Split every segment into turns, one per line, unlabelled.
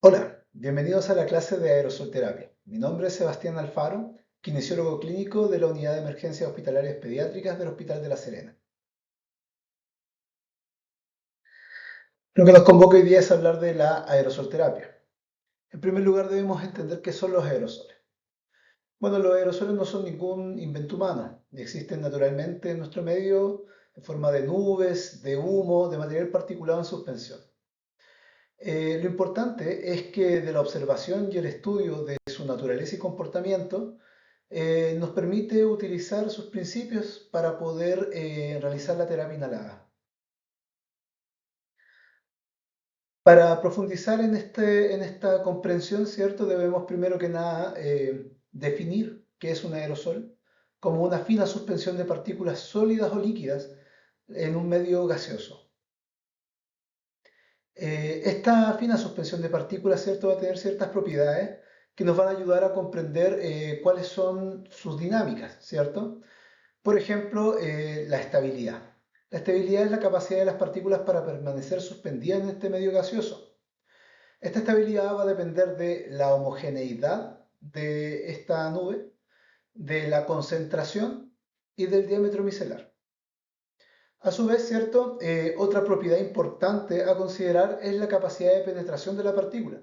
Hola, bienvenidos a la clase de aerosolterapia. Mi nombre es Sebastián Alfaro, kinesiólogo clínico de la Unidad de Emergencias Hospitalarias Pediátricas del Hospital de La Serena. Lo que nos convoca hoy día es hablar de la aerosolterapia. En primer lugar, debemos entender qué son los aerosoles. Bueno, los aerosoles no son ningún invento humano, existen naturalmente en nuestro medio en forma de nubes, de humo, de material particulado en suspensión. Lo importante es que de la observación y el estudio de su naturaleza y comportamiento nos permite utilizar sus principios para poder realizar la terapia inhalada. Para profundizar en esta comprensión, ¿cierto? Debemos primero que nada definir qué es un aerosol como una fina suspensión de partículas sólidas o líquidas en un medio gaseoso. Esta fina suspensión de partículas, ¿cierto? Va a tener ciertas propiedades que nos van a ayudar a comprender cuáles son sus dinámicas, ¿cierto? Por ejemplo, la estabilidad. La estabilidad es la capacidad de las partículas para permanecer suspendidas en este medio gaseoso. Esta estabilidad va a depender de la homogeneidad de esta nube, de la concentración y del diámetro micelar. A su vez, ¿cierto? Otra propiedad importante a considerar es la capacidad de penetración de la partícula,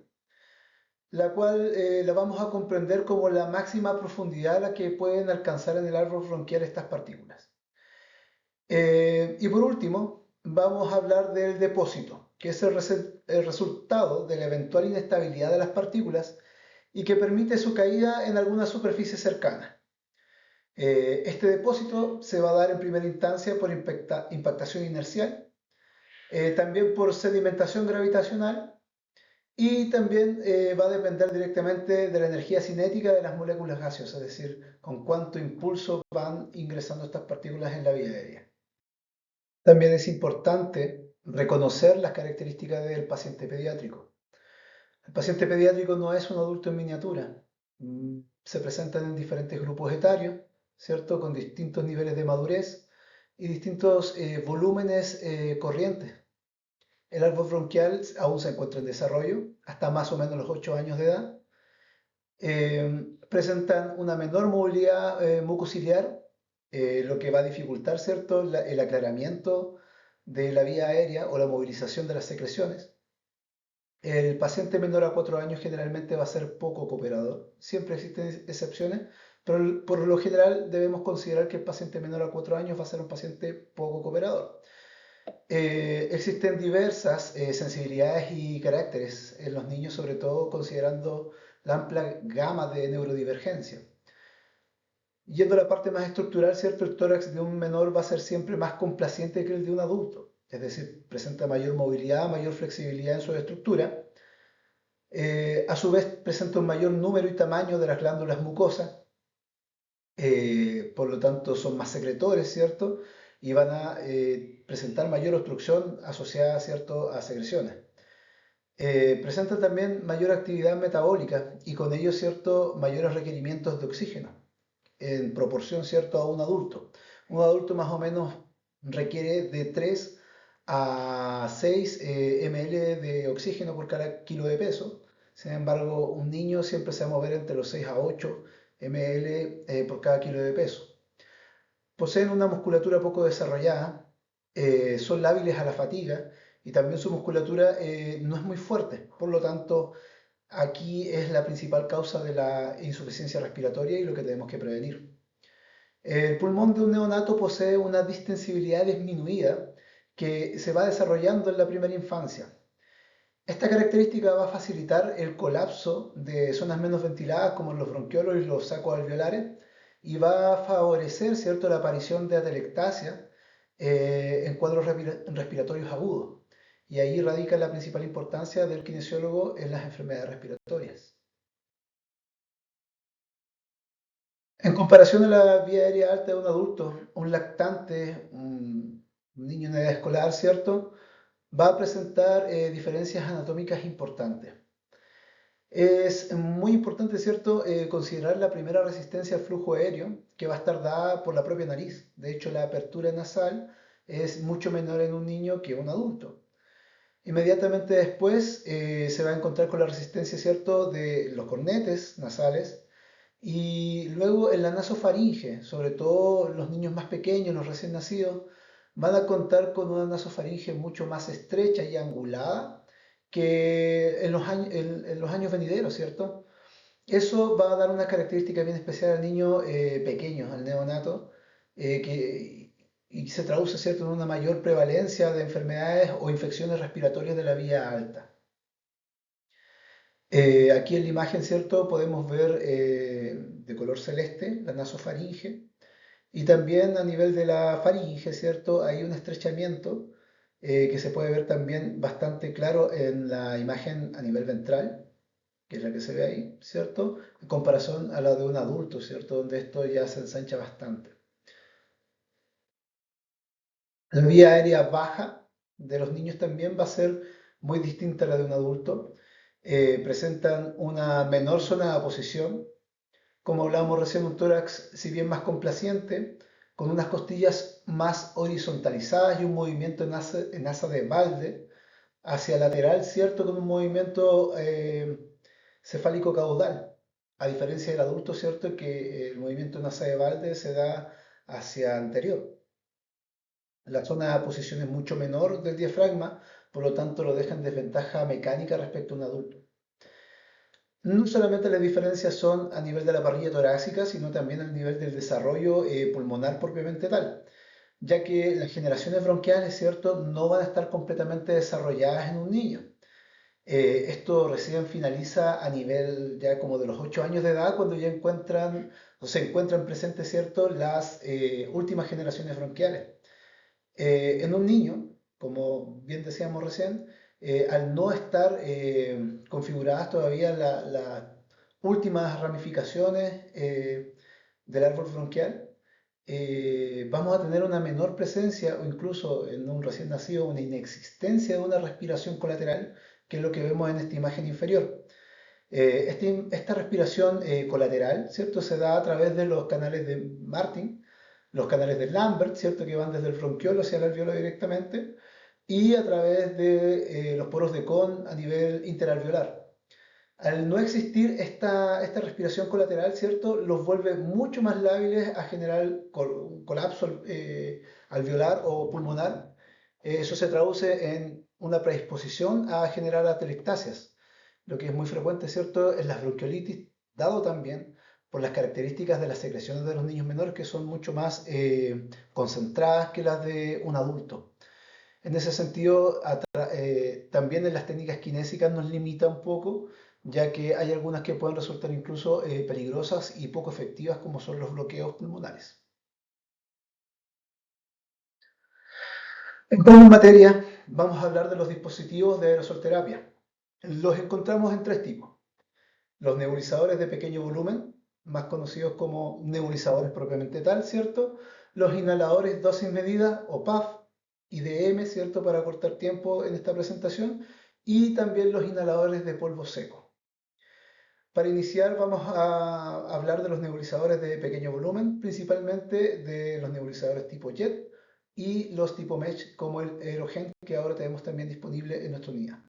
la cual la vamos a comprender como la máxima profundidad a la que pueden alcanzar en el árbol bronquial estas partículas. Y por último, vamos a hablar del depósito, que es el resultado de la eventual inestabilidad de las partículas y que permite su caída en alguna superficie cercana. Este depósito se va a dar en primera instancia por impactación inercial, también por sedimentación gravitacional y también va a depender directamente de la energía cinética de las moléculas gaseosas, es decir, con cuánto impulso van ingresando estas partículas en la vía aérea. También es importante reconocer las características del paciente pediátrico. El paciente pediátrico no es un adulto en miniatura. Se presentan en diferentes grupos etarios, ¿cierto? Con distintos niveles de madurez y distintos volúmenes corrientes. El árbol bronquial aún se encuentra en desarrollo, hasta más o menos los 8 años de edad. Presentan una menor movilidad mucociliar, lo que va a dificultar, ¿cierto?, el aclaramiento de la vía aérea o la movilización de las secreciones. El paciente menor a 4 años generalmente va a ser poco cooperador. Siempre existen excepciones, pero por lo general debemos considerar que el paciente menor a 4 años va a ser un paciente poco cooperador. Existen diversas sensibilidades y caracteres en los niños, sobre todo considerando la amplia gama de neurodivergencia. Yendo a la parte más estructural, ¿cierto? El tórax de un menor va a ser siempre más complaciente que el de un adulto, es decir, presenta mayor movilidad, mayor flexibilidad en su estructura. A su vez, presenta un mayor número y tamaño de las glándulas mucosas, por lo tanto son más secretores, ¿cierto? Y van a presentar mayor obstrucción asociada, ¿cierto?, a secreciones. Presentan también mayor actividad metabólica y con ello, ¿cierto?, mayores requerimientos de oxígeno en proporción, ¿cierto?, a un adulto. Un adulto más o menos requiere de 3 a 6 ml de oxígeno por cada kilo de peso. Sin embargo, un niño siempre se va a mover entre los 6 a 8 ml por cada kilo de peso. Poseen una musculatura poco desarrollada, son lábiles a la fatiga y también su musculatura no es muy fuerte. Por lo tanto, aquí es la principal causa de la insuficiencia respiratoria y lo que tenemos que prevenir. El pulmón de un neonato posee una distensibilidad disminuida que se va desarrollando en la primera infancia. Esta característica va a facilitar el colapso de zonas menos ventiladas como los bronquiolos y los sacos alveolares y va a favorecer, ¿cierto?, la aparición de atelectasia en cuadros respiratorios agudos. Y ahí radica la principal importancia del kinesiólogo en las enfermedades respiratorias. En comparación a la vía aérea alta de un adulto, un lactante, un niño en edad escolar, ¿cierto?, va a presentar diferencias anatómicas importantes. Es muy importante, ¿cierto?, considerar la primera resistencia al flujo aéreo, que va a estar dada por la propia nariz. De hecho, la apertura nasal es mucho menor en un niño que en un adulto. Inmediatamente después se va a encontrar con la resistencia, ¿cierto?, de los cornetes nasales y luego en la nasofaringe, sobre todo los niños más pequeños, los recién nacidos, van a contar con una nasofaringe mucho más estrecha y angulada que en los años venideros, ¿cierto? Eso va a dar una característica bien especial al niño pequeño, al neonato, y se traduce, ¿cierto?, en una mayor prevalencia de enfermedades o infecciones respiratorias de la vía alta. Aquí en la imagen, ¿cierto?, podemos ver de color celeste la nasofaringe y también a nivel de la faringe, ¿cierto?, hay un estrechamiento que se puede ver también bastante claro en la imagen a nivel ventral, que es la que se ve ahí, ¿cierto? En comparación a la de un adulto, ¿cierto? Donde esto ya se ensancha bastante. La vía aérea baja de los niños también va a ser muy distinta a la de un adulto. Presentan una menor zona de aposición, como hablábamos recién, un tórax, si bien más complaciente, con unas costillas más horizontalizadas y un movimiento en asa de balde hacia lateral, ¿cierto? Con un movimiento cefálico caudal, a diferencia del adulto, ¿cierto? Que el movimiento en asa de balde se da hacia anterior. La zona de posición es mucho menor del diafragma, por lo tanto lo deja en desventaja mecánica respecto a un adulto. No solamente las diferencias son a nivel de la parrilla torácica, sino también a nivel del desarrollo pulmonar propiamente tal, ya que las generaciones bronquiales, ¿cierto?, no van a estar completamente desarrolladas en un niño. Esto recién finaliza a nivel ya como de los 8 años de edad, cuando ya encuentran o se encuentran presentes, ¿cierto?, las últimas generaciones bronquiales. En un niño, como bien decíamos recién, al no estar configuradas todavía las últimas ramificaciones del árbol bronquial, vamos a tener una menor presencia o incluso en un recién nacido una inexistencia de una respiración colateral, que es lo que vemos en esta imagen inferior. Esta respiración colateral, ¿cierto?, se da a través de los canales de Martin, los canales de Lambert, ¿cierto?, que van desde el bronquiolo hacia el alveolo directamente, y a través de los poros de Kohn a nivel interalveolar. Al no existir esta respiración colateral, ¿cierto?, los vuelve mucho más lábiles a generar un colapso alveolar o pulmonar. Eso se traduce en una predisposición a generar atelectasias, lo que es muy frecuente, ¿cierto?, en las bronquiolitis, dado también por las características de las secreciones de los niños menores que son mucho más concentradas que las de un adulto. En ese sentido, también en las técnicas kinésicas nos limita un poco, ya que hay algunas que pueden resultar incluso peligrosas y poco efectivas, como son los bloqueos pulmonares. Entrando en materia, vamos a hablar de los dispositivos de aerosolterapia. Los encontramos en tres tipos. Los nebulizadores de pequeño volumen, más conocidos como nebulizadores propiamente tal, ¿cierto? Los inhaladores dosis medida o PAF, IDM, ¿cierto?, para cortar tiempo en esta presentación, y también los inhaladores de polvo seco. Para iniciar vamos a hablar de los nebulizadores de pequeño volumen, principalmente de los nebulizadores tipo JET y los tipo MESH como el Aerogen, que ahora tenemos también disponible en nuestra unidad.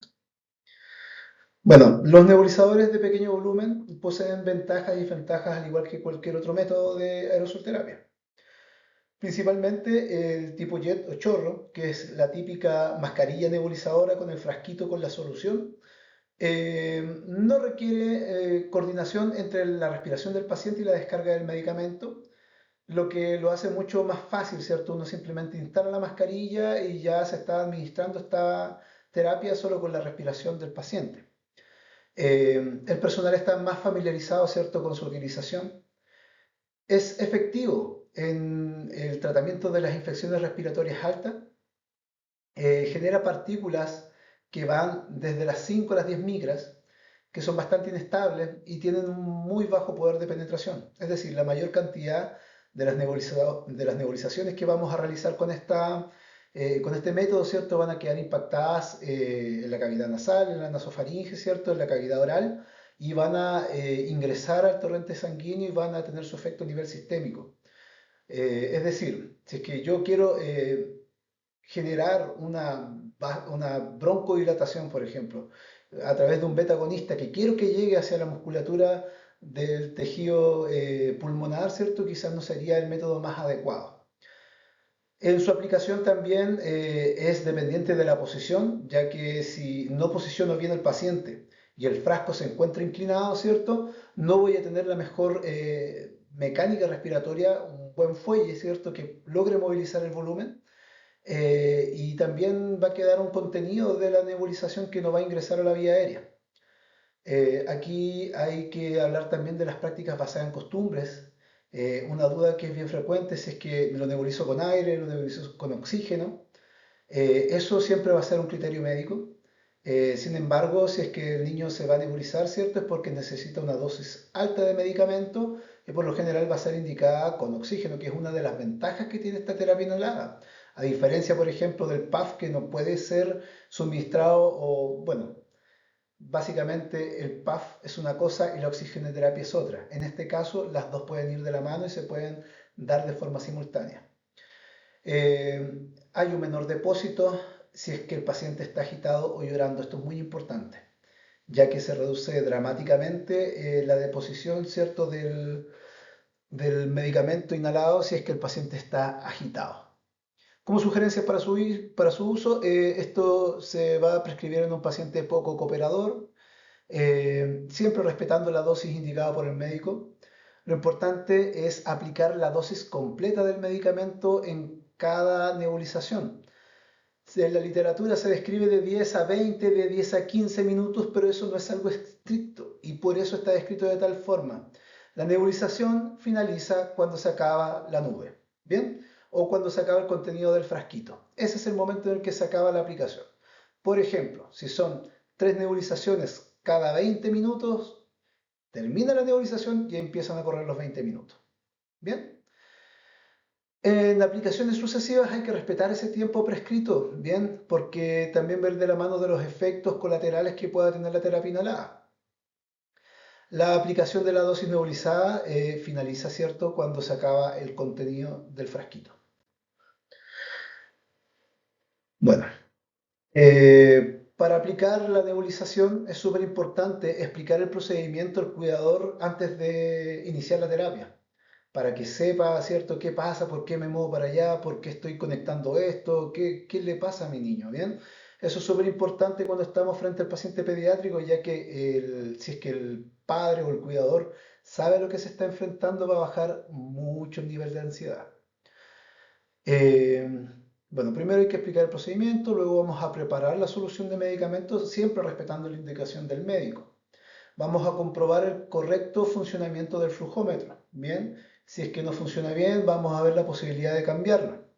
Bueno, los nebulizadores de pequeño volumen poseen ventajas y desventajas al igual que cualquier otro método de aerosolterapia. Principalmente el tipo jet o chorro, que es la típica mascarilla nebulizadora con el frasquito con la solución. No requiere coordinación entre la respiración del paciente y la descarga del medicamento, lo que lo hace mucho más fácil, ¿cierto? Uno simplemente instala la mascarilla y ya se está administrando esta terapia solo con la respiración del paciente. El personal está más familiarizado, ¿cierto?, con su utilización. Es efectivo en el tratamiento de las infecciones respiratorias altas. Genera partículas que van desde las 5 a las 10 micras, que son bastante inestables y tienen un muy bajo poder de penetración. Es decir, la mayor cantidad de las nebulizaciones que vamos a realizar con este método, ¿cierto?, van a quedar impactadas en la cavidad nasal, en la nasofaringe, ¿cierto?, en la cavidad oral, y van a ingresar al torrente sanguíneo y van a tener su efecto a nivel sistémico. Es decir, si es que yo quiero generar una una broncodilatación, por ejemplo, a través de un beta agonista que quiero que llegue hacia la musculatura del tejido pulmonar, ¿cierto? Quizás no sería el método más adecuado. En su aplicación también es dependiente de la posición, ya que si no posiciono bien el paciente y el frasco se encuentra inclinado, ¿cierto? No voy a tener la mejor mecánica respiratoria, un buen fuelle, ¿cierto? Que logre movilizar el volumen. Y también va a quedar un contenido de la nebulización que no va a ingresar a la vía aérea. Aquí hay que hablar también de las prácticas basadas en costumbres. Una duda que es bien frecuente es si es que lo nebulizo con aire, lo nebulizo con oxígeno. Eso siempre va a ser un criterio médico. Sin embargo, si es que el niño se va a nebulizar, ¿cierto? Es porque necesita una dosis alta de medicamento y por lo general va a ser indicada con oxígeno, que es una de las ventajas que tiene esta terapia inhalada. A diferencia, por ejemplo, del PAF, que no puede ser suministrado o, bueno, básicamente el PAF es una cosa y la oxigenoterapia es otra. En este caso, las dos pueden ir de la mano y se pueden dar de forma simultánea. Hay un menor depósito si es que el paciente está agitado o llorando. Esto es muy importante, ya que se reduce dramáticamente la deposición, ¿cierto?, del medicamento inhalado si es que el paciente está agitado. Como sugerencias para su uso, esto se va a prescribir en un paciente poco cooperador, siempre respetando la dosis indicada por el médico. Lo importante es aplicar la dosis completa del medicamento en cada nebulización. En la literatura se describe de 10 a 20, de 10 a 15 minutos, pero eso no es algo estricto y por eso está descrito de tal forma. La nebulización finaliza cuando se acaba la nube, ¿bien? O cuando se acaba el contenido del frasquito. Ese es el momento en el que se acaba la aplicación. Por ejemplo, si son 3 nebulizaciones cada 20 minutos, termina la nebulización y empiezan a correr los 20 minutos. ¿Bien? En aplicaciones sucesivas hay que respetar ese tiempo prescrito, ¿bien? Porque también ver de la mano de los efectos colaterales que pueda tener la terapia inhalada. La aplicación de la dosis nebulizada finaliza, ¿cierto?, cuando se acaba el contenido del frasquito. Bueno, para aplicar la nebulización es súper importante explicar el procedimiento al cuidador antes de iniciar la terapia, para que sepa, ¿cierto?, qué pasa, por qué me muevo para allá, por qué estoy conectando esto, qué le pasa a mi niño, ¿bien? Eso es súper importante cuando estamos frente al paciente pediátrico, ya que si es que el padre o el cuidador sabe lo que se está enfrentando, va a bajar mucho el nivel de ansiedad. Eh, bueno, primero hay que explicar el procedimiento, luego vamos a preparar la solución de medicamentos, siempre respetando la indicación del médico. Vamos a comprobar el correcto funcionamiento del flujómetro. Bien, si es que no funciona bien, vamos a ver la posibilidad de cambiarlo.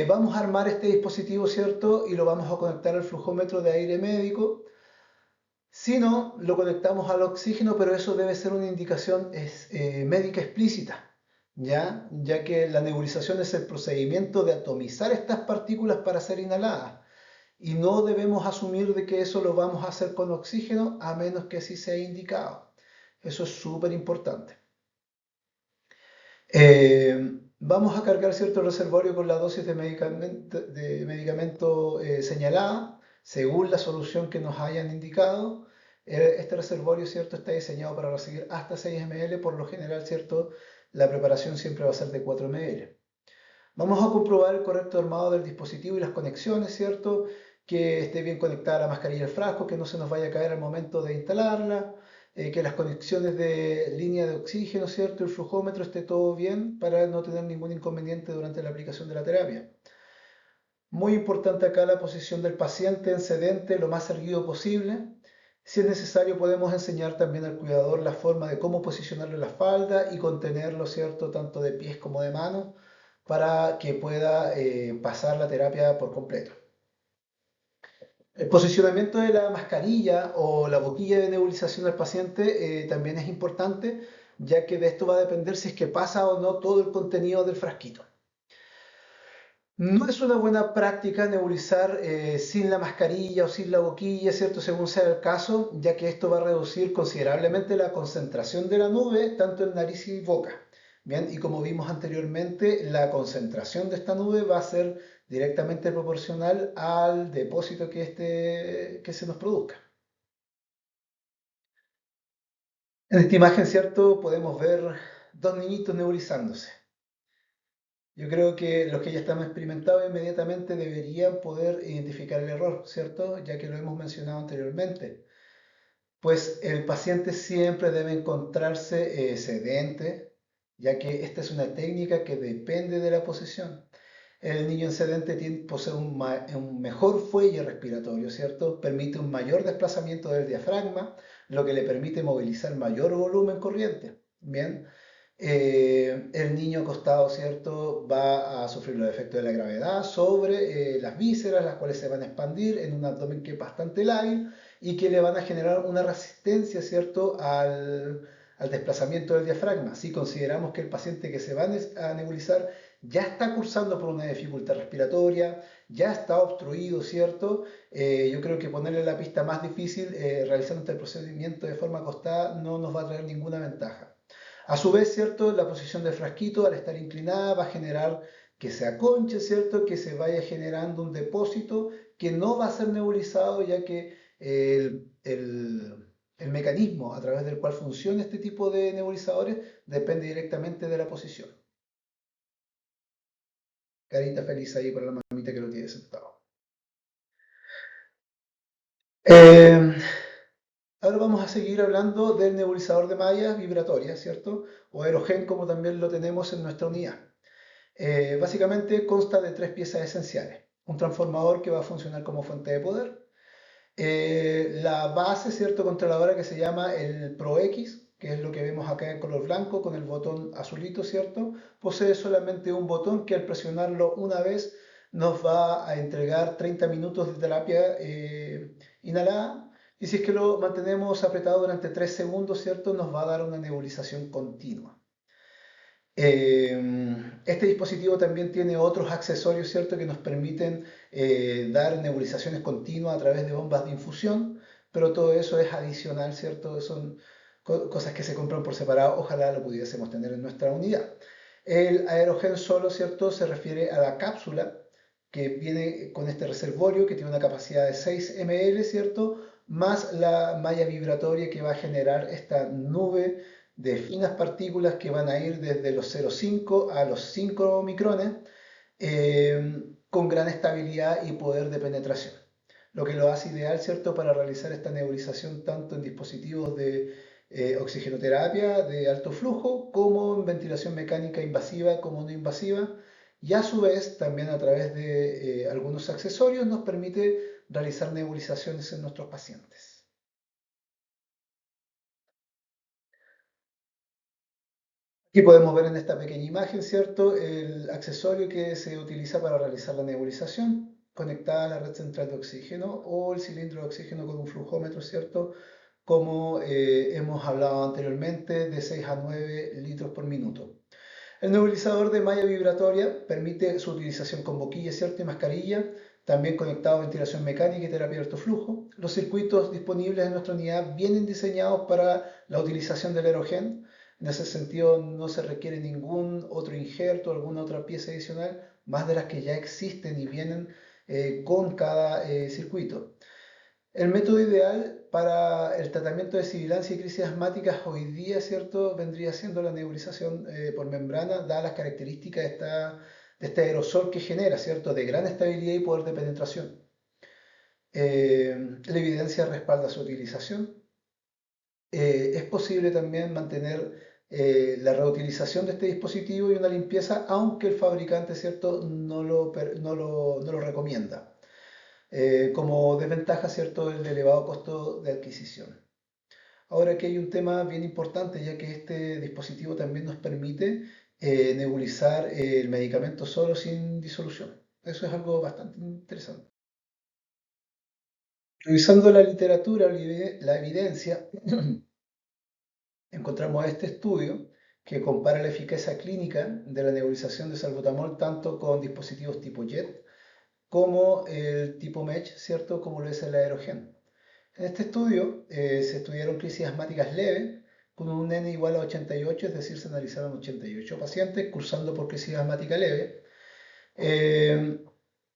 Vamos a armar este dispositivo, ¿cierto? Y lo vamos a conectar al flujómetro de aire médico. Si no, lo conectamos al oxígeno, pero eso debe ser una indicación médica explícita, ya que la nebulización es el procedimiento de atomizar estas partículas para ser inhaladas. Y no debemos asumir de que eso lo vamos a hacer con oxígeno a menos que así sea indicado. Eso es súper importante. Vamos a cargar cierto reservorio con la dosis de medicamento señalada según la solución que nos hayan indicado. Este reservorio, ¿cierto?, está diseñado para recibir hasta 6 ml. Por lo general, ¿cierto?, la preparación siempre va a ser de 4 ml. Vamos a comprobar el correcto armado del dispositivo y las conexiones, ¿cierto? Que esté bien conectada la mascarilla al frasco, que no se nos vaya a caer al momento de instalarla, que las conexiones de línea de oxígeno, ¿cierto? El flujómetro esté todo bien para no tener ningún inconveniente durante la aplicación de la terapia. Muy importante acá la posición del paciente en sedente lo más erguido posible. Si es necesario, podemos enseñar también al cuidador la forma de cómo posicionarle la falda y contenerlo, ¿cierto?, tanto de pies como de manos, para que pueda pasar la terapia por completo. El posicionamiento de la mascarilla o la boquilla de nebulización del paciente también es importante, ya que de esto va a depender si es que pasa o no todo el contenido del frasquito. No es una buena práctica nebulizar sin la mascarilla o sin la boquilla, ¿cierto? Según sea el caso, ya que esto va a reducir considerablemente la concentración de la nube, tanto en nariz y boca. Bien, y como vimos anteriormente, la concentración de esta nube va a ser directamente proporcional al depósito que se nos produzca. En esta imagen, ¿cierto? Podemos ver dos niñitos nebulizándose. Yo creo que los que ya están experimentados inmediatamente deberían poder identificar el error, ¿cierto? Ya que lo hemos mencionado anteriormente. Pues el paciente siempre debe encontrarse sedente, ya que esta es una técnica que depende de la posición. El niño en sedente posee un mejor fuelle respiratorio, ¿cierto? Permite un mayor desplazamiento del diafragma, lo que le permite movilizar mayor volumen corriente. Bien, el niño acostado, ¿cierto? Va a sufrir los efectos de la gravedad sobre las vísceras, las cuales se van a expandir en un abdomen que es bastante lábil y que le van a generar una resistencia, ¿cierto? Al desplazamiento del diafragma. Si consideramos que el paciente que se va a nebulizar ya está cursando por una dificultad respiratoria, ya está obstruido, ¿cierto? Yo creo que ponerle la pista más difícil realizando este procedimiento de forma acostada no nos va a traer ninguna ventaja. A su vez, ¿cierto? La posición del frasquito al estar inclinada va a generar que se aconche, ¿cierto? Que se vaya generando un depósito que no va a ser nebulizado, ya que el mecanismo a través del cual funciona este tipo de nebulizadores depende directamente de la posición. Carita feliz ahí por la mamita que lo tiene sentado. Eh, Ahora vamos a seguir hablando del nebulizador de mallas vibratoria, ¿cierto? O aerogen como también lo tenemos en nuestra unidad. Básicamente consta de tres piezas esenciales. Un transformador que va a funcionar como fuente de poder. La base, ¿cierto? Controladora que se llama el ProX, que es lo que vemos acá en color blanco con el botón azulito, ¿cierto? Posee solamente un botón que al presionarlo una vez nos va a entregar 30 minutos de terapia inhalada. Y si es que lo mantenemos apretado durante 3 segundos, ¿cierto? Nos va a dar una nebulización continua. Este dispositivo también tiene otros accesorios, ¿cierto? Que nos permiten dar nebulizaciones continuas a través de bombas de infusión, pero todo eso es adicional, ¿cierto? Son cosas que se compran por separado, ojalá lo pudiésemos tener en nuestra unidad. El aerogen solo, ¿cierto? Se refiere a la cápsula que viene con este reservorio que tiene una capacidad de 6 ml, ¿cierto? Más la malla vibratoria que va a generar esta nube de finas partículas que van a ir desde los 0,5 a los 5 micrones con gran estabilidad y poder de penetración. Lo que lo hace ideal, ¿cierto?, para realizar esta nebulización tanto en dispositivos de oxigenoterapia de alto flujo como en ventilación mecánica invasiva como no invasiva. Y a su vez, también a través de algunos accesorios nos permite realizar nebulizaciones en nuestros pacientes. Aquí podemos ver en esta pequeña imagen, ¿cierto?, el accesorio que se utiliza para realizar la nebulización, conectada a la red central de oxígeno o el cilindro de oxígeno con un flujómetro, ¿cierto?, como hemos hablado anteriormente, de 6 a 9 litros por minuto. El nebulizador de malla vibratoria permite su utilización con boquilla, ¿cierto?, y mascarilla, también conectado a ventilación mecánica y terapia de alto flujo. Los circuitos disponibles en nuestra unidad vienen diseñados para la utilización del aerogen. En ese sentido, no se requiere ningún otro injerto, alguna otra pieza adicional, más de las que ya existen y vienen con cada circuito. El método ideal para el tratamiento de sibilancia y crisis asmáticas hoy día, ¿cierto?, vendría siendo la nebulización por membrana, dadas las características de este aerosol que genera, ¿cierto?, de gran estabilidad y poder de penetración. La evidencia respalda su utilización. Es posible también mantener la reutilización de este dispositivo y una limpieza, aunque el fabricante, ¿cierto?, no lo recomienda. Como desventaja, ¿cierto?, el elevado costo de adquisición. Ahora aquí hay un tema bien importante, ya que este dispositivo también nos permite nebulizar el medicamento solo sin disolución. Eso es algo bastante interesante. Revisando la literatura, la evidencia, encontramos este estudio que compara la eficacia clínica de la nebulización de salbutamol tanto con dispositivos tipo JET como el tipo MESH, ¿cierto?, como lo es el aerogen. En este estudio se estudiaron crisis asmáticas leves con un N igual a 88, es decir, se analizaron 88 pacientes cursando por crisis asmática leve.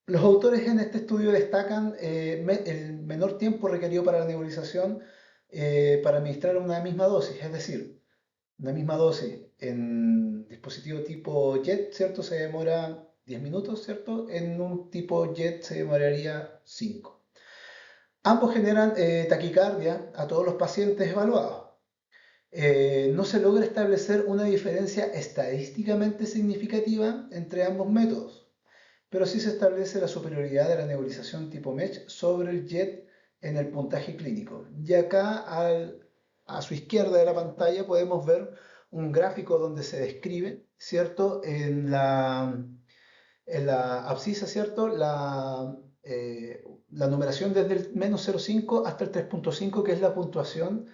Los autores en este estudio destacan el menor tiempo requerido para la nebulización para administrar una misma dosis, es decir, una misma dosis en dispositivo tipo JET, ¿cierto? Se demora 10 minutos, ¿cierto? En un tipo JET se demoraría 5. Ambos generan taquicardia a todos los pacientes evaluados. No se logra establecer una diferencia estadísticamente significativa entre ambos métodos, pero sí se establece la superioridad de la nebulización tipo MESH sobre el JET en el puntaje clínico. Y acá a su izquierda de la pantalla podemos ver un gráfico donde se describe, ¿cierto? En la abscisa, ¿cierto? La numeración desde el -0,5 hasta el 3,5, que es la puntuación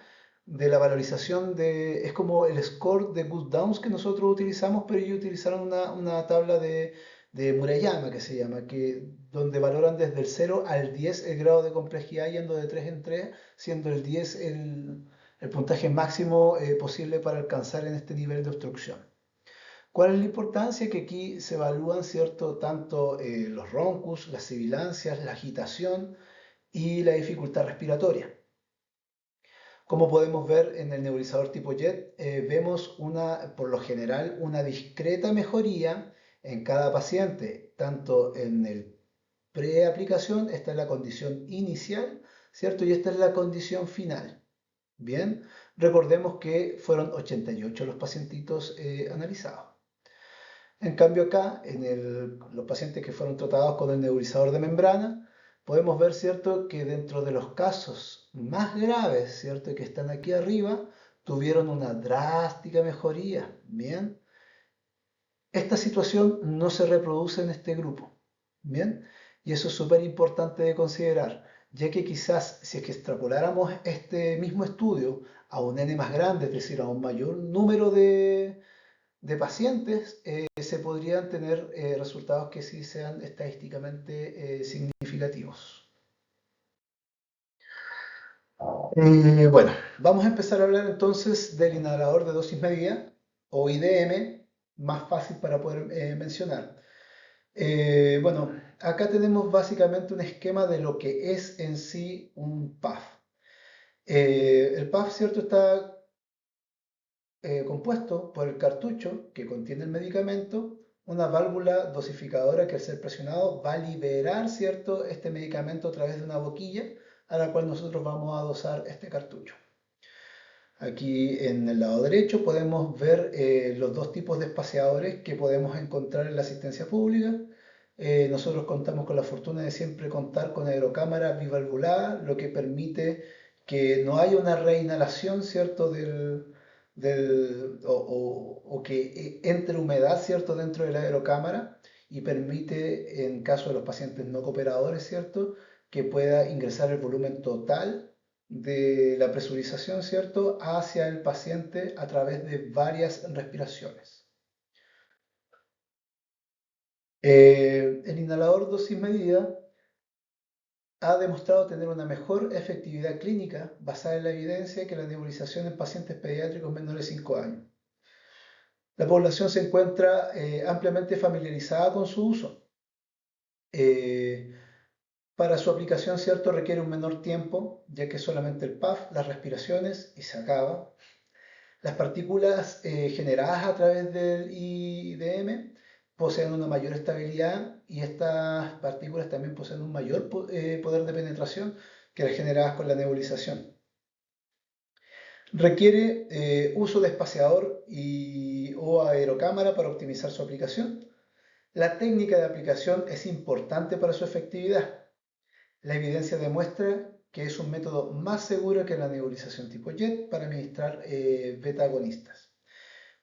de la valorización es como el score de Good Downs que nosotros utilizamos, pero ellos utilizaron una tabla de Murayama que se llama, donde valoran desde el 0 al 10 el grado de complejidad, yendo de 3 en 3, siendo el 10 el puntaje máximo posible para alcanzar en este nivel de obstrucción. ¿Cuál es la importancia? Que aquí se evalúan, ¿cierto?, tanto los roncus, las sibilancias, la agitación y la dificultad respiratoria. Como podemos ver en el nebulizador tipo JET, vemos por lo general una discreta mejoría en cada paciente, tanto en el preaplicación, esta es la condición inicial, ¿cierto? Y esta es la condición final. Bien, recordemos que fueron 88 los pacientitos analizados. En cambio acá, los pacientes que fueron tratados con el nebulizador de membrana, podemos ver, ¿cierto?, que dentro de los casos más graves, ¿cierto?, que están aquí arriba, tuvieron una drástica mejoría. Bien, esta situación no se reproduce en este grupo. Bien, y eso es súper importante de considerar, ya que quizás si es que extrapoláramos este mismo estudio a un N más grande, es decir, a un mayor número de pacientes, se podrían tener resultados que sí sean estadísticamente significativos. Bueno, vamos a empezar a hablar entonces del inhalador de dosis medida, o IDM, más fácil para poder mencionar. Bueno, acá tenemos básicamente un esquema de lo que es en sí un PAF. El PAF, ¿cierto?, está compuesto por el cartucho que contiene el medicamento, una válvula dosificadora que al ser presionado va a liberar, ¿cierto?, este medicamento a través de una boquilla a la cual nosotros vamos a dosar este cartucho. Aquí en el lado derecho podemos ver los dos tipos de espaciadores que podemos encontrar en la asistencia pública. Nosotros contamos con la fortuna de siempre contar con aerocámara bivalvulada, lo que permite que no haya una reinhalación, ¿cierto?, o que entre humedad, ¿cierto?, dentro de la aerocámara, y permite, en caso de los pacientes no cooperadores, ¿cierto?, que pueda ingresar el volumen total de la presurización, ¿cierto?, hacia el paciente a través de varias respiraciones. El inhalador dosis medida ha demostrado tener una mejor efectividad clínica basada en la evidencia que la nebulización en pacientes pediátricos menores de 5 años. La población se encuentra ampliamente familiarizada con su uso. Para su aplicación, ¿cierto?, requiere un menor tiempo, ya que solamente el PAF, las respiraciones y se acaba. Las partículas generadas a través del IDM poseen una mayor estabilidad, y estas partículas también poseen un mayor poder de penetración que las generadas con la nebulización. Requiere uso de espaciador o aerocámara para optimizar su aplicación. La técnica de aplicación es importante para su efectividad. La evidencia demuestra que es un método más seguro que la nebulización tipo JET para administrar beta-agonistas.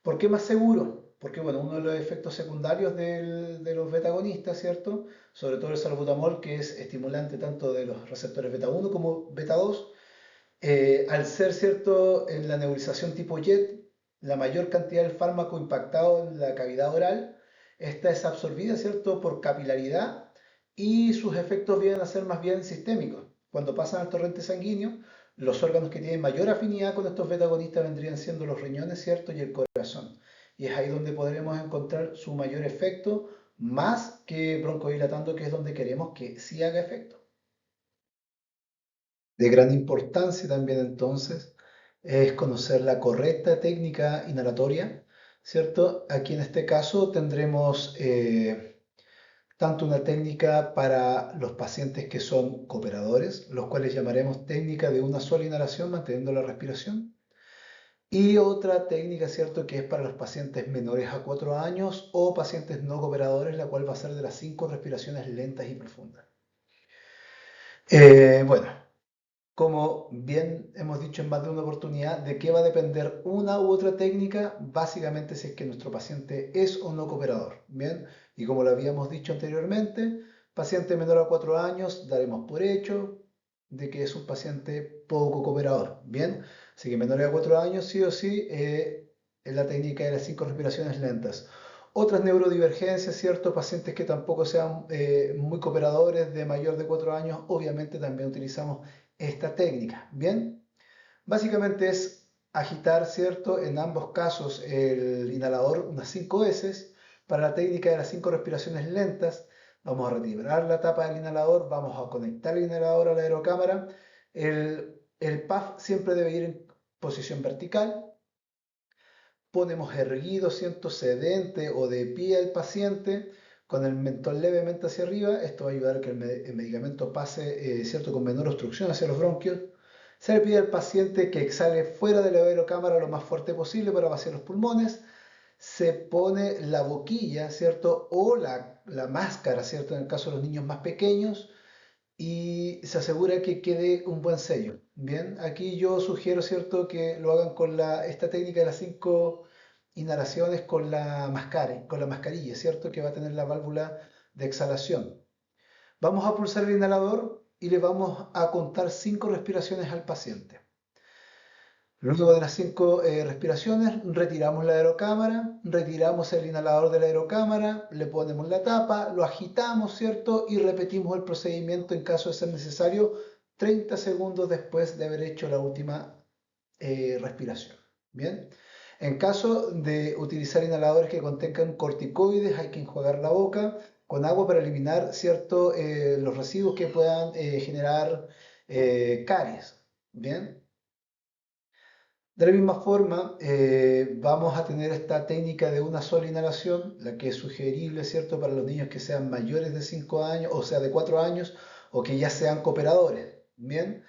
¿Por qué más seguro? Porque, bueno, uno de los efectos secundarios de los beta-agonistas, ¿cierto?, sobre todo el salbutamol, que es estimulante tanto de los receptores beta 1 como beta 2, al ser, ¿cierto?, en la nebulización tipo JET, la mayor cantidad del fármaco impactado en la cavidad oral, esta es absorbida, ¿cierto?, por capilaridad, y sus efectos vienen a ser más bien sistémicos. Cuando pasan al torrente sanguíneo, los órganos que tienen mayor afinidad con estos beta-agonistas vendrían siendo los riñones, ¿cierto?, y el corazón. Y es ahí donde podremos encontrar su mayor efecto, más que broncodilatando, que es donde queremos que sí haga efecto. De gran importancia también entonces es conocer la correcta técnica inhalatoria, ¿cierto? Aquí en este caso tendremos tanto una técnica para los pacientes que son cooperadores, los cuales llamaremos técnica de una sola inhalación manteniendo la respiración, y otra técnica, ¿cierto?, que es para los pacientes menores a 4 años o pacientes no cooperadores, la cual va a ser de las 5 respiraciones lentas y profundas. Bueno, como bien hemos dicho en más de una oportunidad, ¿de qué va a depender una u otra técnica? Básicamente si es que nuestro paciente es o no cooperador. Bien, y como lo habíamos dicho anteriormente, paciente menor a 4 años daremos por hecho de que es un paciente poco cooperador. Bien, así que menor a 4 años sí o sí es la técnica de las 5 respiraciones lentas. Otras neurodivergencias, ¿cierto? Pacientes que tampoco sean muy cooperadores de mayor de 4 años, obviamente también utilizamos esta técnica. Bien, básicamente es agitar, ¿cierto? En ambos casos el inhalador unas 5 veces. Para la técnica de las 5 respiraciones lentas, vamos a retirar la tapa del inhalador, vamos a conectar el inhalador a la aerocámara. El puff siempre debe ir en posición vertical. Ponemos erguido, ¿cierto? Sedente o de pie al paciente con el mentón levemente hacia arriba. Esto va a ayudar a que el medicamento pase, ¿cierto?, con menor obstrucción hacia los bronquios. Se le pide al paciente que exhale fuera de la aerocámara lo más fuerte posible para vaciar los pulmones. Se pone la boquilla, ¿cierto?, o la máscara, ¿cierto?, en el caso de los niños más pequeños, y se asegura que quede un buen sello. Bien, aquí yo sugiero, ¿cierto?, que lo hagan con esta técnica de las 5 inhalaciones con la mascarilla, ¿cierto?, que va a tener la válvula de exhalación. Vamos a pulsar el inhalador y le vamos a contar 5 respiraciones al paciente. Luego de las 5 respiraciones, retiramos la aerocámara, retiramos el inhalador de la aerocámara, le ponemos la tapa, lo agitamos, ¿cierto? Y repetimos el procedimiento en caso de ser necesario 30 segundos después de haber hecho la última respiración. Bien. En caso de utilizar inhaladores que contengan corticoides, hay que enjuagar la boca con agua para eliminar, ¿cierto?, los residuos que puedan generar caries. Bien. De la misma forma, vamos a tener esta técnica de una sola inhalación, la que es sugerible, ¿cierto?, para los niños que sean mayores de 5 años, o sea, de 4 años, o que ya sean cooperadores. Bien,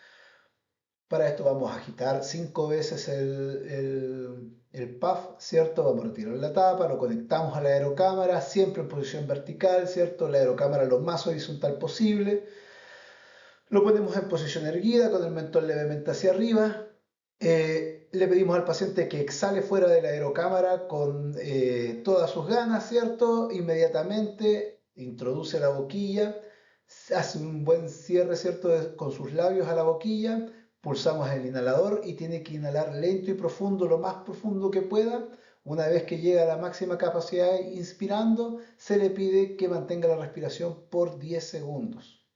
para esto vamos a agitar 5 veces el puff, ¿cierto? Vamos a retirar la tapa, lo conectamos a la aerocámara, siempre en posición vertical, ¿cierto? La aerocámara lo más horizontal posible. Lo ponemos en posición erguida con el mentón levemente hacia arriba. Le pedimos al paciente que exhale fuera de la aerocámara con todas sus ganas, ¿cierto? Inmediatamente introduce la boquilla, hace un buen cierre, ¿cierto?, con sus labios a la boquilla. Pulsamos el inhalador y tiene que inhalar lento y profundo, lo más profundo que pueda. Una vez que llega a la máxima capacidad inspirando, se le pide que mantenga la respiración por 10 segundos.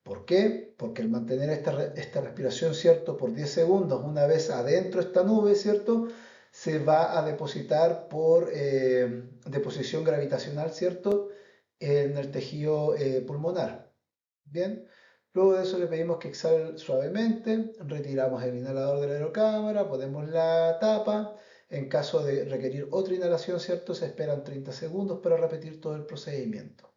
¿Por qué? Porque al mantener esta respiración, ¿cierto?, por 10 segundos, una vez adentro esta nube, ¿cierto?, se va a depositar por deposición gravitacional, ¿cierto?, en el tejido pulmonar. Bien, luego de eso le pedimos que exhale suavemente, retiramos el inhalador de la aerocámara, ponemos la tapa. En caso de requerir otra inhalación, ¿cierto?, se esperan 30 segundos para repetir todo el procedimiento.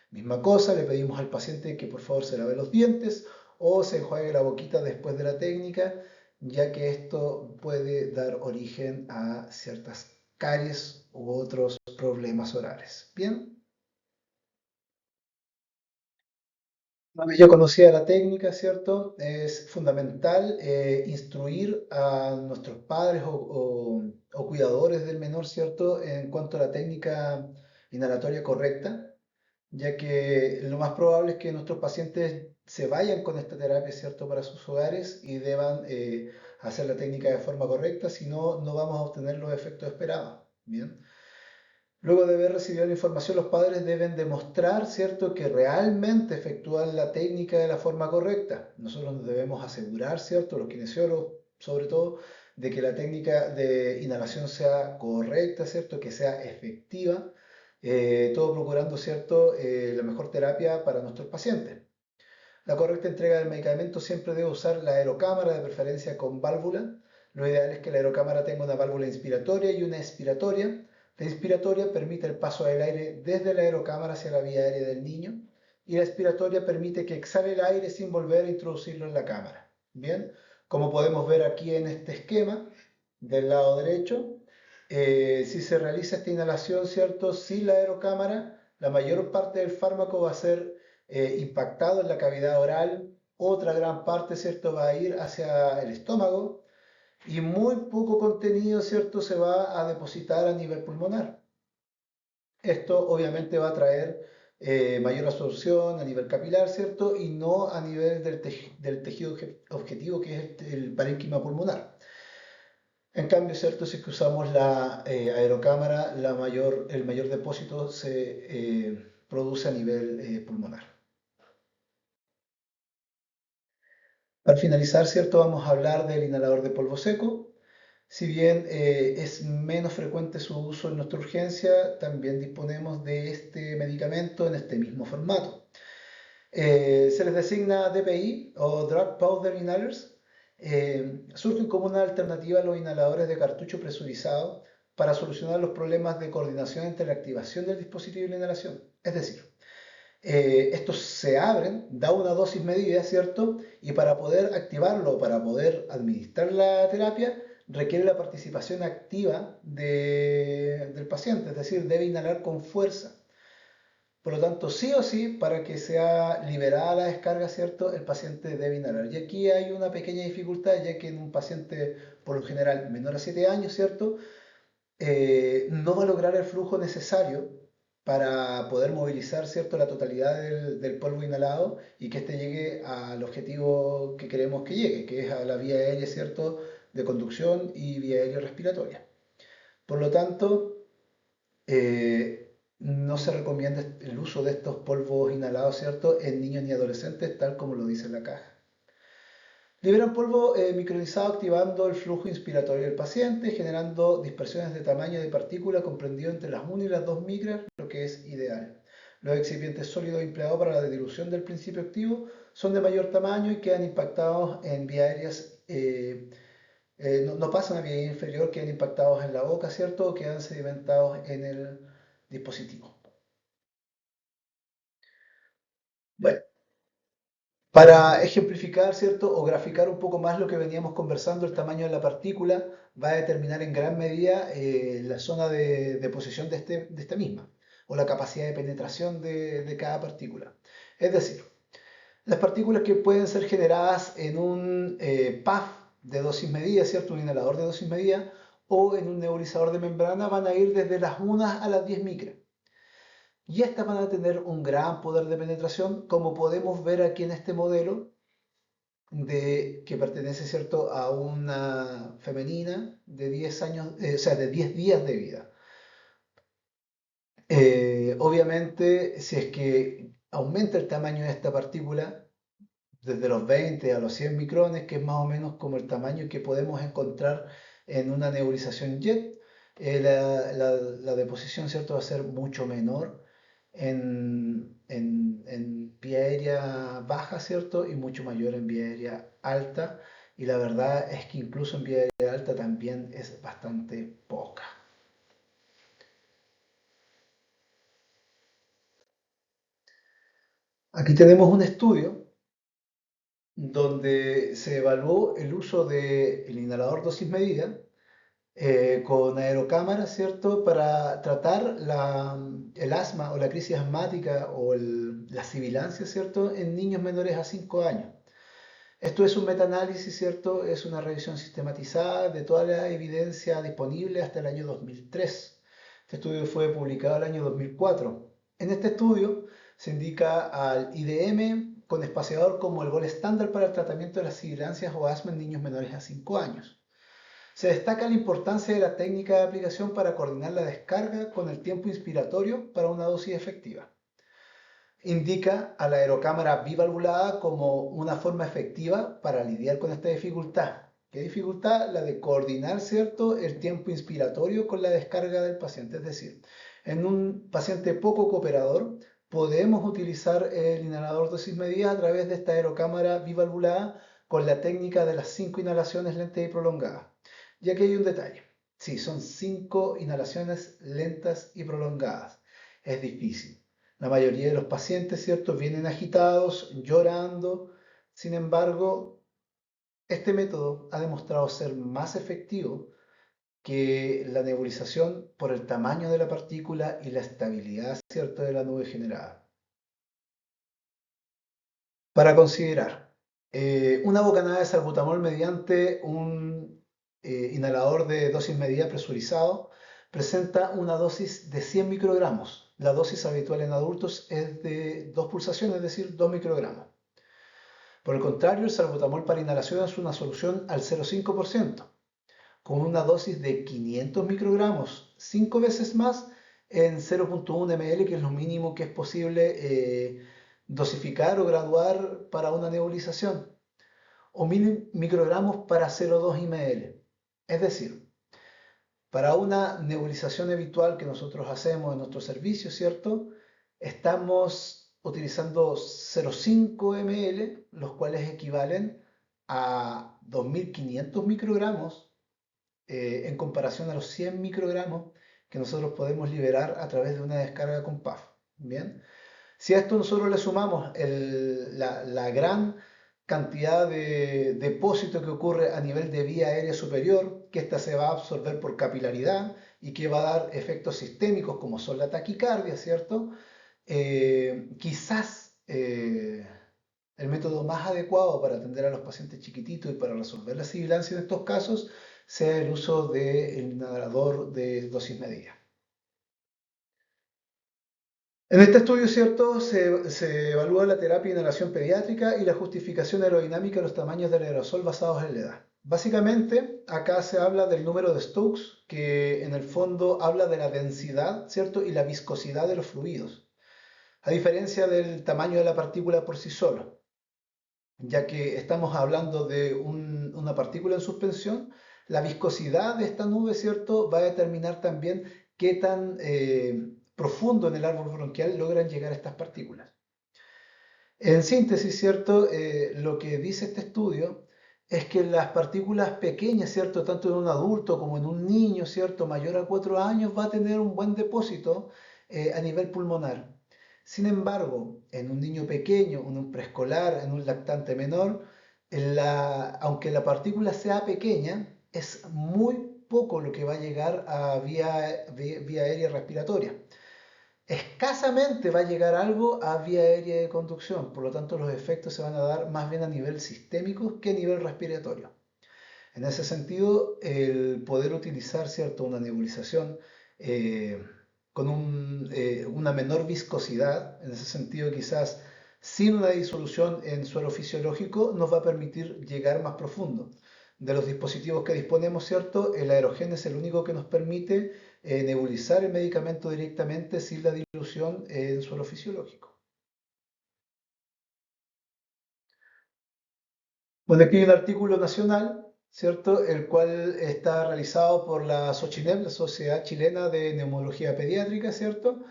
Misma cosa, le pedimos al paciente que por favor se lave los dientes o se enjuague la boquita después de la técnica, ya que esto puede dar origen a ciertas caries u otros problemas orales. Bien, una vez ya conocida la técnica, ¿cierto? Es fundamental instruir a nuestros padres o cuidadores del menor, ¿cierto?, en cuanto a la técnica inhalatoria correcta, ya que lo más probable es que nuestros pacientes se vayan con esta terapia, ¿cierto?, para sus hogares y deban hacer la técnica de forma correcta, si no, no vamos a obtener los efectos esperados. Bien. Luego de haber recibido la información, los padres deben demostrar, ¿cierto?, que realmente efectúan la técnica de la forma correcta. Nosotros nos debemos asegurar, ¿cierto?, los kinesiólogos sobre todo, de que la técnica de inhalación sea correcta, ¿cierto?, que sea efectiva. todo procurando, ¿cierto?, la mejor terapia para nuestros pacientes. La correcta entrega del medicamento siempre debe usar la aerocámara, de preferencia con válvula. Lo ideal es que la aerocámara tenga una válvula inspiratoria y una expiratoria. La inspiratoria permite el paso del aire desde la aerocámara hacia la vía aérea del niño y la expiratoria permite que exhale el aire sin volver a introducirlo en la cámara. Bien, como podemos ver aquí en este esquema del lado derecho, si se realiza esta inhalación, ¿cierto?, sin la aerocámara, la mayor parte del fármaco va a ser impactado en la cavidad oral, otra gran parte, ¿cierto?, va a ir hacia el estómago y muy poco contenido, ¿cierto?, se va a depositar a nivel pulmonar. Esto obviamente va a traer mayor absorción a nivel capilar, ¿cierto?, y no a nivel del tejido objetivo que es el parénquima pulmonar. En cambio, ¿cierto?, si es que usamos la aerocámara, el mayor depósito se produce a nivel pulmonar. Para finalizar, ¿cierto?, vamos a hablar del inhalador de polvo seco. Si bien es menos frecuente su uso en nuestra urgencia, también disponemos de este medicamento en este mismo formato. Se les designa DPI o Drug Powder Inhalers. Surgen como una alternativa a los inhaladores de cartucho presurizado para solucionar los problemas de coordinación entre la activación del dispositivo y la inhalación. Es decir, estos se abren, da una dosis medida, ¿cierto? Y para poder activarlo, para poder administrar la terapia, requiere la participación activa del paciente, es decir, debe inhalar con fuerza. Por lo tanto, sí o sí, para que sea liberada la descarga, ¿cierto?, el paciente debe inhalar. Y aquí hay una pequeña dificultad, ya que en un paciente, por lo general, menor a 7 años, ¿cierto?, no va a lograr el flujo necesario para poder movilizar, ¿cierto?, la totalidad del polvo inhalado y que éste llegue al objetivo que queremos que llegue, que es a la vía aérea, ¿cierto?, de conducción y vía aérea respiratoria. Por lo tanto, no se recomienda el uso de estos polvos inhalados, ¿cierto?, en niños ni adolescentes, tal como lo dice la caja. Liberan polvo micronizado activando el flujo inspiratorio del paciente, generando dispersiones de tamaño de partícula comprendido entre las 1 y las 2 micras, lo que es ideal. Los excipientes sólidos empleados para la dilución del principio activo son de mayor tamaño y quedan impactados en vías aéreas, no pasan a vía inferior, quedan impactados en la boca, ¿cierto? O quedan sedimentados en el dispositivo. Bueno, para ejemplificar, ¿cierto?, o graficar un poco más lo que veníamos conversando, el tamaño de la partícula va a determinar en gran medida la zona de posición de esta misma, o la capacidad de penetración de cada partícula. Es decir, las partículas que pueden ser generadas en un PAF de dosis medida, ¿cierto?, un inhalador de dosis medida, o en un nebulizador de membrana, van a ir desde las 1 a las 10 micras. Y estas van a tener un gran poder de penetración, como podemos ver aquí en este modelo, que pertenece, ¿cierto?, a una femenina de 10 años, o sea, de 10 días de vida. Obviamente, si es que aumenta el tamaño de esta partícula, desde los 20 a los 100 micrones, que es más o menos como el tamaño que podemos encontrar en una nebulización jet, la deposición, ¿cierto?, va a ser mucho menor en vía aérea baja, ¿cierto?, y mucho mayor en vía aérea alta. Y la verdad es que incluso en vía aérea alta también es bastante poca. Aquí tenemos un estudio donde se evaluó el uso del inhalador dosis medida con aerocámaras, ¿cierto?, para tratar el asma o la crisis asmática o la sibilancia, ¿cierto?, en niños menores a 5 años. Esto es un metaanálisis, ¿cierto? Es una revisión sistematizada de toda la evidencia disponible hasta el año 2003. Este estudio fue publicado el año 2004. En este estudio se indica al IDM con espaciador como el gol estándar para el tratamiento de las sibilancias o asma en niños menores a 5 años. Se destaca la importancia de la técnica de aplicación para coordinar la descarga con el tiempo inspiratorio para una dosis efectiva. Indica a la aerocámara bivalvulada como una forma efectiva para lidiar con esta dificultad. ¿Qué dificultad? La de coordinar, ¿cierto?, el tiempo inspiratorio con la descarga del paciente. Es decir, En un paciente poco cooperador, podemos utilizar el inhalador dosis medida a través de esta aerocámara bivalvulada con la técnica de las 5 inhalaciones lentas y prolongadas. Y aquí hay un detalle. Sí, son 5 inhalaciones lentas y prolongadas. Es difícil. La mayoría de los pacientes, ¿cierto?, vienen agitados, llorando. Sin embargo, este método ha demostrado ser más efectivo que la nebulización por el tamaño de la partícula y la estabilidad, ¿cierto?, de la nube generada. Para considerar, una bocanada de salbutamol mediante un inhalador de dosis medida presurizado presenta una dosis de 100 microgramos. La dosis habitual en adultos es de 2 pulsaciones, es decir, 2 microgramos. Por el contrario, el salbutamol para inhalación es una solución al 0,5%, con una dosis de 500 microgramos, 5 veces más en 0,1 ml, que es lo mínimo que es posible dosificar o graduar para una nebulización, o 1000 microgramos para 0,2 ml. Es decir, para una nebulización habitual que nosotros hacemos en nuestro servicio, ¿cierto? Estamos utilizando 0,5 ml, los cuales equivalen a 2500 microgramos en comparación a los 100 microgramos que nosotros podemos liberar a través de una descarga con PAF. Bien, si a esto nosotros le sumamos la gran cantidad de depósito que ocurre a nivel de vía aérea superior, que ésta se va a absorber por capilaridad y que va a dar efectos sistémicos como son la taquicardia, ¿cierto? Quizás el método más adecuado para atender a los pacientes chiquititos y para resolver la sibilancia en estos casos sea el uso del inhalador de dosis medida. En este estudio, ¿cierto?, se evalúa la terapia de inhalación pediátrica y la justificación aerodinámica de los tamaños del aerosol basados en la edad. Básicamente, acá se habla del número de Stokes, que en el fondo habla de la densidad, ¿cierto?, y la viscosidad de los fluidos, a diferencia del tamaño de la partícula por sí solo, ya que estamos hablando de una partícula en suspensión. La viscosidad de esta nube, ¿cierto?, va a determinar también qué tan profundo en el árbol bronquial logran llegar estas partículas. En síntesis, ¿cierto?, lo que dice este estudio es que las partículas pequeñas, ¿cierto?, tanto en un adulto como en un niño, ¿cierto?, mayor a 4 años, va a tener un buen depósito a nivel pulmonar. Sin embargo, en un niño pequeño, en un preescolar, en un lactante menor, aunque la partícula sea pequeña, es muy poco lo que va a llegar a vía aérea respiratoria. Escasamente va a llegar algo a vía aérea de conducción, por lo tanto los efectos se van a dar más bien a nivel sistémico que a nivel respiratorio. En ese sentido, el poder utilizar, ¿cierto?, una nebulización con una menor viscosidad, en ese sentido quizás sin una disolución en suelo fisiológico, nos va a permitir llegar más profundo. De los dispositivos que disponemos, ¿cierto?, el aerogén es el único que nos permite nebulizar el medicamento directamente sin la dilución en suelo fisiológico. Bueno, aquí hay un artículo nacional, ¿cierto?, el cual está realizado por la SOCHINEP, la Sociedad Chilena de Neumología Pediátrica, ¿cierto?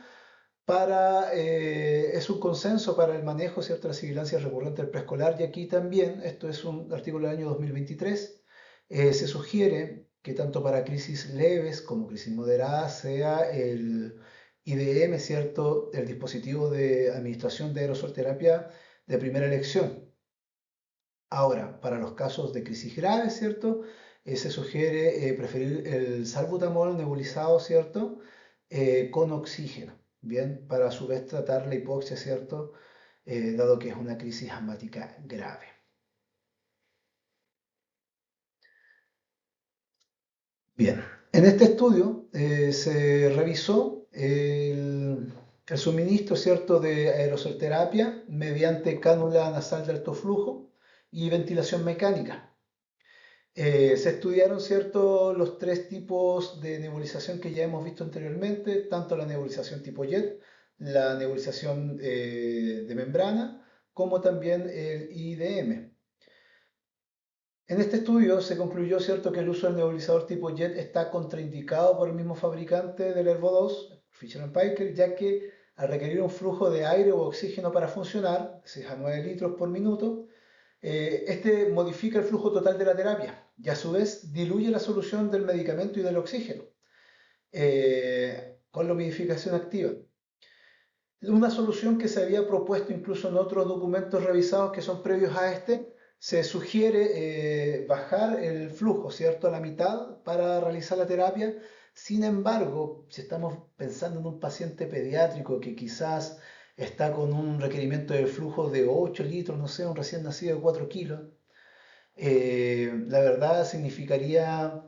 Es un consenso para el manejo, ¿cierto?, de la sibilancia recurrente del preescolar, y aquí también, esto es un artículo del año 2023, se sugiere que tanto para crisis leves como crisis moderadas sea el IDM, ¿cierto?, el dispositivo de administración de aerosolterapia de primera elección. Ahora, para los casos de crisis graves, ¿cierto? Se sugiere preferir el salbutamol nebulizado, ¿cierto? Con oxígeno, ¿bien? Para a su vez tratar la hipoxia, ¿cierto? Dado que es una crisis asmática grave. Bien, en este estudio se revisó el suministro, ¿cierto?, de aerosolterapia mediante cánula nasal de alto flujo y ventilación mecánica. Se estudiaron, ¿cierto?, los 3 tipos de nebulización que ya hemos visto anteriormente, tanto la nebulización tipo JET, la nebulización de membrana, como también el IDM. En este estudio se concluyó, ¿cierto?, que el uso del nebulizador tipo JET está contraindicado por el mismo fabricante del Hervo 2, Fisher-Paykel, ya que al requerir un flujo de aire o oxígeno para funcionar, si es a 9 litros por minuto, este modifica el flujo total de la terapia y a su vez diluye la solución del medicamento y del oxígeno con la humidificación activa. Una solución que se había propuesto incluso en otros documentos revisados que son previos a este, se sugiere bajar el flujo, ¿cierto?, a la mitad para realizar la terapia. Sin embargo, si estamos pensando en un paciente pediátrico que quizás está con un requerimiento de flujo de 8 litros, no sé, un recién nacido de 4 kilos, la verdad significaría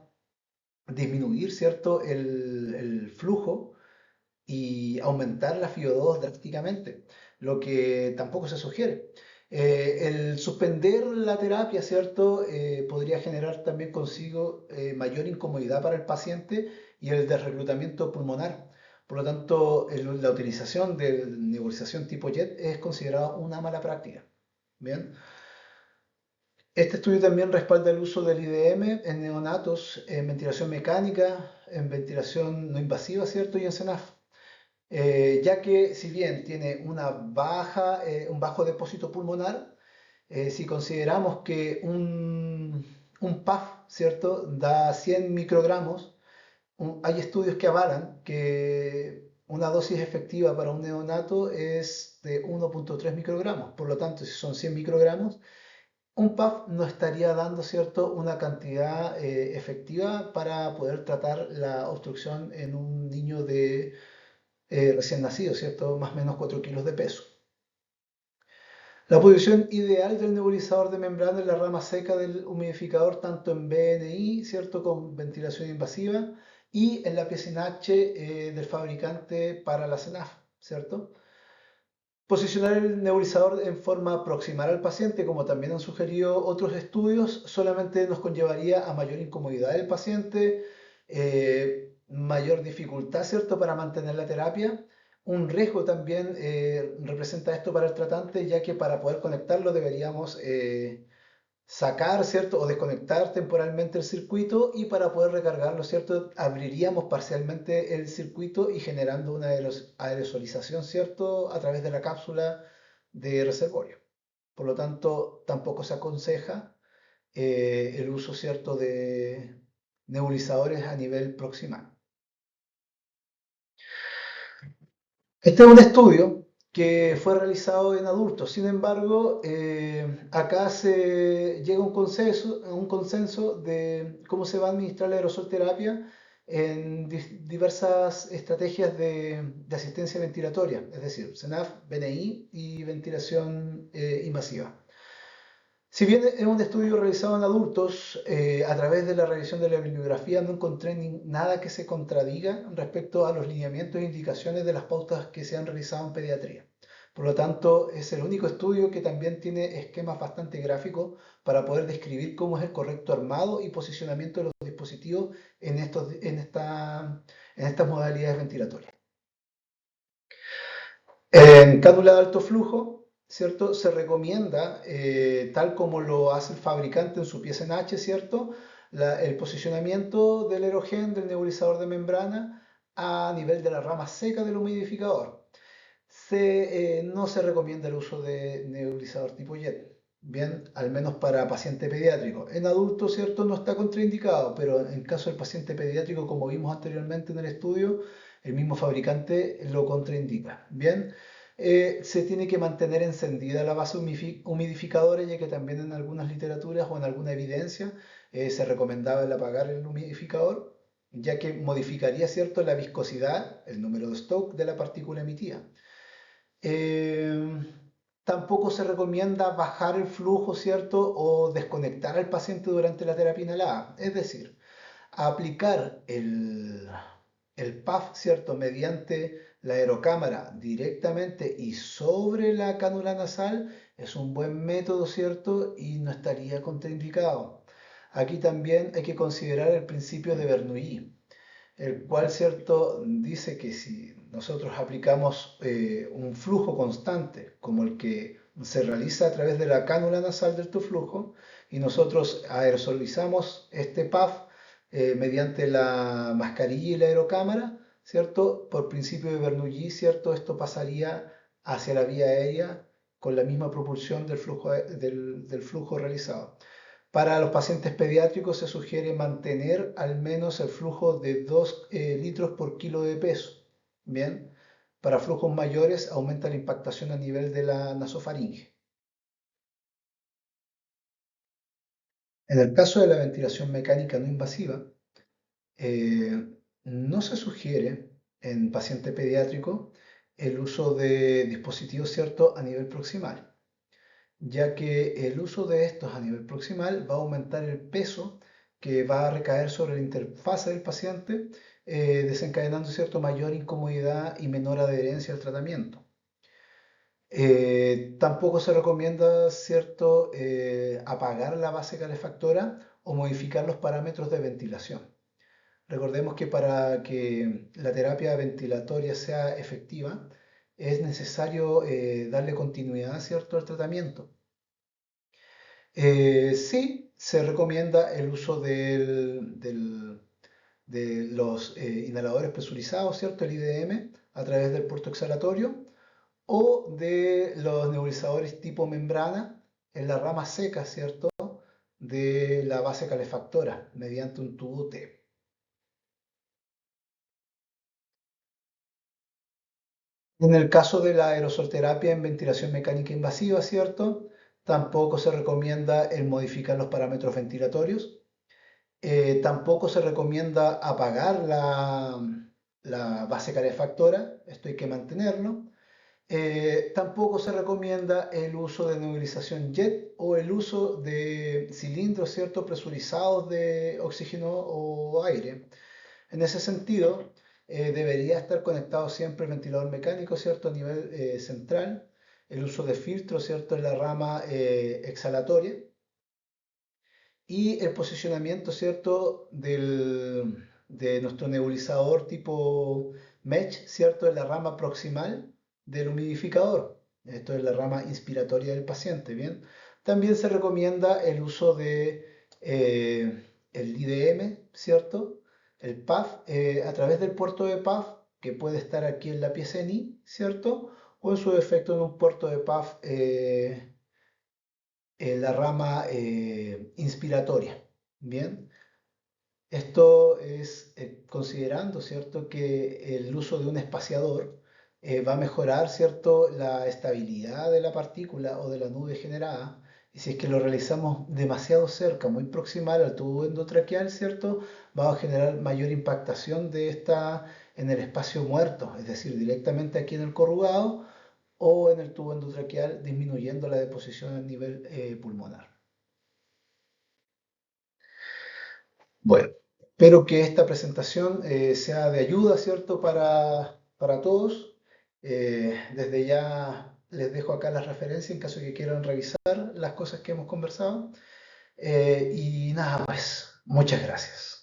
disminuir, ¿cierto?, el flujo y aumentar la FiO2 drásticamente, lo que tampoco se sugiere. El suspender la terapia, ¿cierto? Podría generar también consigo mayor incomodidad para el paciente y el desreclutamiento pulmonar. Por lo tanto, la utilización de nebulización tipo JET es considerada una mala práctica. Bien. Este estudio también respalda el uso del IDM en neonatos, en ventilación mecánica, en ventilación no invasiva, ¿cierto? Y en CENAF. Ya que si bien tiene un bajo depósito pulmonar, si consideramos que un PAF, ¿cierto?, da 100 microgramos, hay estudios que avalan que una dosis efectiva para un neonato es de 1,3 microgramos. Por lo tanto, si son 100 microgramos, un PAF no estaría dando, ¿cierto?, una cantidad efectiva para poder tratar la obstrucción en un niño de recién nacido, ¿cierto? Más o menos 4 kilos de peso. La posición ideal del nebulizador de membrana es la rama seca del humidificador, tanto en BNI, ¿cierto?, con ventilación invasiva, y en la pieza en H del fabricante para la CENAF, ¿cierto? Posicionar el nebulizador en forma proximal al paciente, como también han sugerido otros estudios, solamente nos conllevaría a mayor incomodidad del paciente, mayor dificultad, ¿cierto?, para mantener la terapia. Un riesgo también representa esto para el tratante, ya que para poder conectarlo deberíamos sacar, ¿cierto?, o desconectar temporalmente el circuito, y para poder recargarlo, ¿cierto?, abriríamos parcialmente el circuito y generando una aerosolización, ¿cierto?, a través de la cápsula de reservorio. Por lo tanto, tampoco se aconseja el uso, ¿cierto?, de nebulizadores a nivel proximal. Este es un estudio que fue realizado en adultos. Sin embargo, acá se llega a un consenso de cómo se va a administrar la aerosol terapia en diversas estrategias de asistencia ventilatoria, es decir, CENAF, BNI y ventilación invasiva. Si bien es un estudio realizado en adultos, a través de la revisión de la bibliografía no encontré nada que se contradiga respecto a los lineamientos e indicaciones de las pautas que se han realizado en pediatría. Por lo tanto, es el único estudio que también tiene esquemas bastante gráficos para poder describir cómo es el correcto armado y posicionamiento de los dispositivos en estas modalidades ventilatorias. En cánula de alto flujo, ¿cierto? Se recomienda, tal como lo hace el fabricante en su pieza en H, ¿cierto?, el posicionamiento del aerogen del nebulizador de membrana a nivel de la rama seca del humidificador. No se recomienda el uso de nebulizador tipo JET, bien, al menos para paciente pediátrico. En adultos, ¿cierto?, no está contraindicado, pero en caso del paciente pediátrico, como vimos anteriormente en el estudio, el mismo fabricante lo contraindica. Bien, se tiene que mantener encendida la base humidificadora, ya que también en algunas literaturas o en alguna evidencia se recomendaba el apagar el humidificador, ya que modificaría, ¿cierto?, la viscosidad, el número de Stokes de la partícula emitida. Tampoco se recomienda bajar el flujo, ¿cierto?, o desconectar al paciente durante la terapia inhalada. Es decir, aplicar el PAF, ¿cierto?, mediante la aerocámara directamente y sobre la cánula nasal es un buen método, ¿cierto?, y no estaría contraindicado. Aquí también hay que considerar el principio de Bernoulli, el cual, ¿cierto?, dice que si nosotros aplicamos un flujo constante, como el que se realiza a través de la cánula nasal del tuflujo, y nosotros aerosolizamos este PAF mediante la mascarilla y la aerocámara, ¿cierto? Por principio de Bernoulli, ¿cierto? Esto pasaría hacia la vía aérea con la misma propulsión del flujo realizado. Para los pacientes pediátricos se sugiere mantener al menos el flujo de 2 litros por kilo de peso. Bien, para flujos mayores aumenta la impactación a nivel de la nasofaringe. En el caso de la ventilación mecánica no invasiva, eh, no se sugiere en paciente pediátrico el uso de dispositivos cierto a nivel proximal, ya que el uso de estos a nivel proximal va a aumentar el peso que va a recaer sobre la interfase del paciente, desencadenando cierto mayor incomodidad y menor adherencia al tratamiento. Tampoco se recomienda cierto apagar la base calefactora o modificar los parámetros de ventilación. Recordemos que para que la terapia ventilatoria sea efectiva es necesario darle continuidad, ¿cierto?, al tratamiento. Sí, se recomienda el uso de los inhaladores presurizados, ¿cierto?, el IDM, a través del puerto exhalatorio o de los nebulizadores tipo membrana en la rama seca, ¿cierto?, de la base calefactora mediante un tubo T. En el caso de la aerosolterapia en ventilación mecánica invasiva, ¿cierto? Tampoco se recomienda el modificar los parámetros ventilatorios. Tampoco se recomienda apagar la base calefactora, esto hay que mantenerlo. Tampoco se recomienda el uso de nebulización jet o el uso de cilindros, ¿cierto?, presurizados de oxígeno o aire. En ese sentido, debería estar conectado siempre el ventilador mecánico, ¿cierto?, a nivel central, el uso de filtros, ¿cierto?, en la rama exhalatoria y el posicionamiento, ¿cierto?, de nuestro nebulizador tipo mesh, ¿cierto?, en la rama proximal del humidificador. Esto es la rama inspiratoria del paciente, ¿bien? También se recomienda el uso de el IDM, ¿cierto?, el PAF, a través del puerto de PAF, que puede estar aquí en la pieza PSNI, ¿cierto?, o en su defecto en un puerto de PAF en la rama inspiratoria. Bien, esto es considerando, ¿cierto?, que el uso de un espaciador va a mejorar, ¿cierto?, la estabilidad de la partícula o de la nube generada. Y si es que lo realizamos demasiado cerca, muy proximal al tubo endotraqueal, ¿cierto?, va a generar mayor impactación de esta en el espacio muerto, es decir, directamente aquí en el corrugado o en el tubo endotraqueal, disminuyendo la deposición a nivel pulmonar. Bueno, espero que esta presentación sea de ayuda, ¿cierto?, para todos. Desde ya les dejo acá las referencias en caso de que quieran revisar las cosas que hemos conversado. Y nada, pues, muchas gracias.